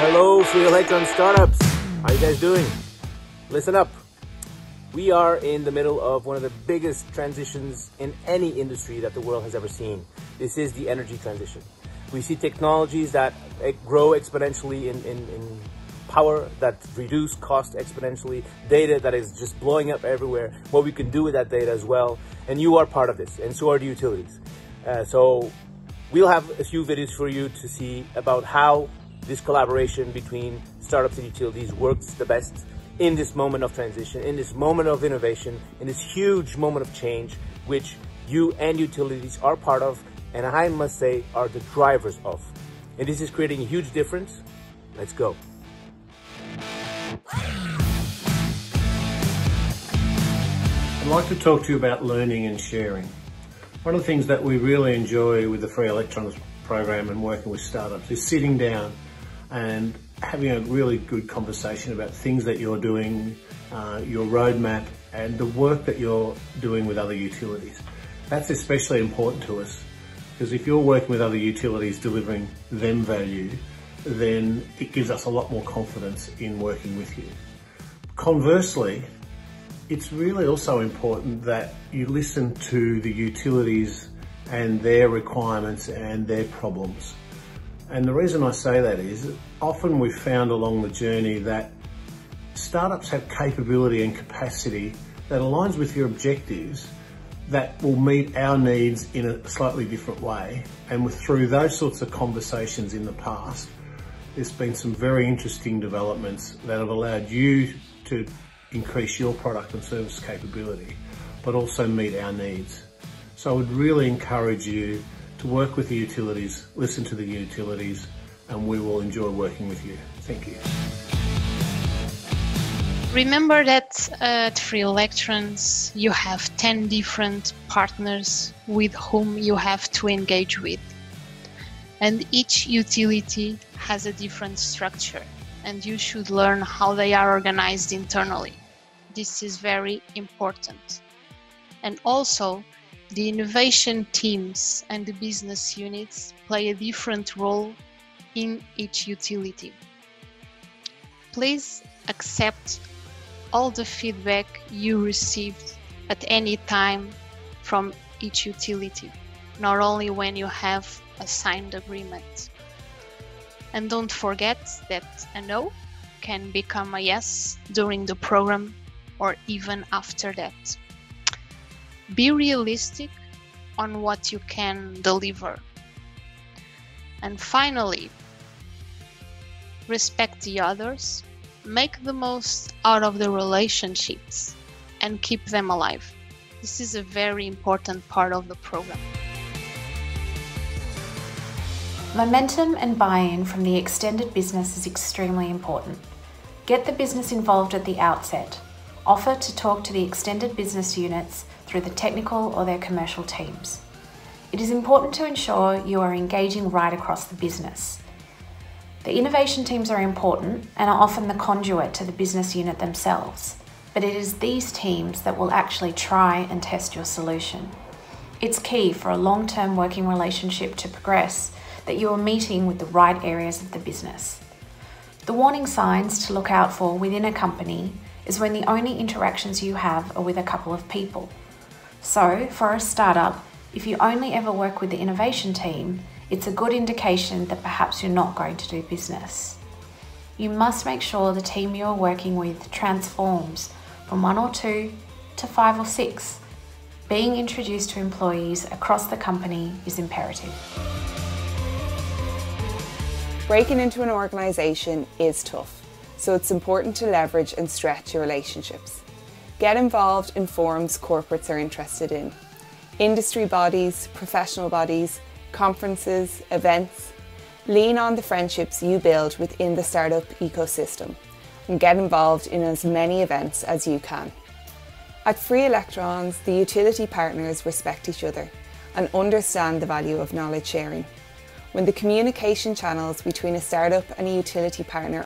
Hello, free Electron startups. How you guys doing? Listen up. We are in the middle of one of the biggest transitions in any industry that the world has ever seen. This is the energy transition. We see technologies that grow exponentially in power, that reduce cost exponentially, data that is just blowing up everywhere, what we can do with that data as well. And you are part of this, and so are the utilities. So we'll have a few videos for you to see about how this collaboration between startups and utilities works the best in this moment of transition, in this moment of innovation, in this huge moment of change, which you and utilities are part of, and I must say are the drivers of. And this is creating a huge difference. Let's go. I'd like to talk to you about learning and sharing. One of the things that we really enjoy with the Free Electrons program and working with startups is sitting down and having a really good conversation about things that you're doing, your roadmap, and the work that you're doing with other utilities. That's especially important to us because if you're working with other utilities delivering them value, then it gives us a lot more confidence in working with you. Conversely, it's really also important that you listen to the utilities and their requirements and their problems. And the reason I say that is often we've found along the journey that startups have capability and capacity that aligns with your objectives that will meet our needs in a slightly different way. And through those sorts of conversations in the past, there's been some very interesting developments that have allowed you to increase your product and service capability, but also meet our needs. So I would really encourage you to work with the utilities, listen to the utilities, and we will enjoy working with you. Thank you. Remember that at Free Electrons you have 10 different partners with whom you have to engage with. And each utility has a different structure, and you should learn how they are organized internally. This is very important. And also, the innovation teams and the business units play a different role in each utility. Please accept all the feedback you received at any time from each utility, not only when you have a signed agreement. And don't forget that a no can become a yes during the program or even after that. Be realistic on what you can deliver. And finally, respect the others, make the most out of the relationships, and keep them alive. This is a very important part of the program. Momentum and buy-in from the extended business is extremely important. Get the business involved at the outset. Offer to talk to the extended business units through the technical or their commercial teams. It is important to ensure you are engaging right across the business. The innovation teams are important and are often the conduit to the business unit themselves, but it is these teams that will actually try and test your solution. It's key for a long-term working relationship to progress that you are meeting with the right areas of the business. The warning signs to look out for within a company is when the only interactions you have are with a couple of people. So, for a startup, if you only ever work with the innovation team, it's a good indication that perhaps you're not going to do business. You must make sure the team you are working with transforms from 1 or 2 to 5 or 6. Being introduced to employees across the company is imperative. Breaking into an organisation is tough, so it's important to leverage and stretch your relationships. Get involved in forums corporates are interested in. Industry bodies, professional bodies, conferences, events. Lean on the friendships you build within the startup ecosystem and get involved in as many events as you can. At Free Electrons, the utility partners respect each other and understand the value of knowledge sharing. When the communication channels between a startup and a utility partner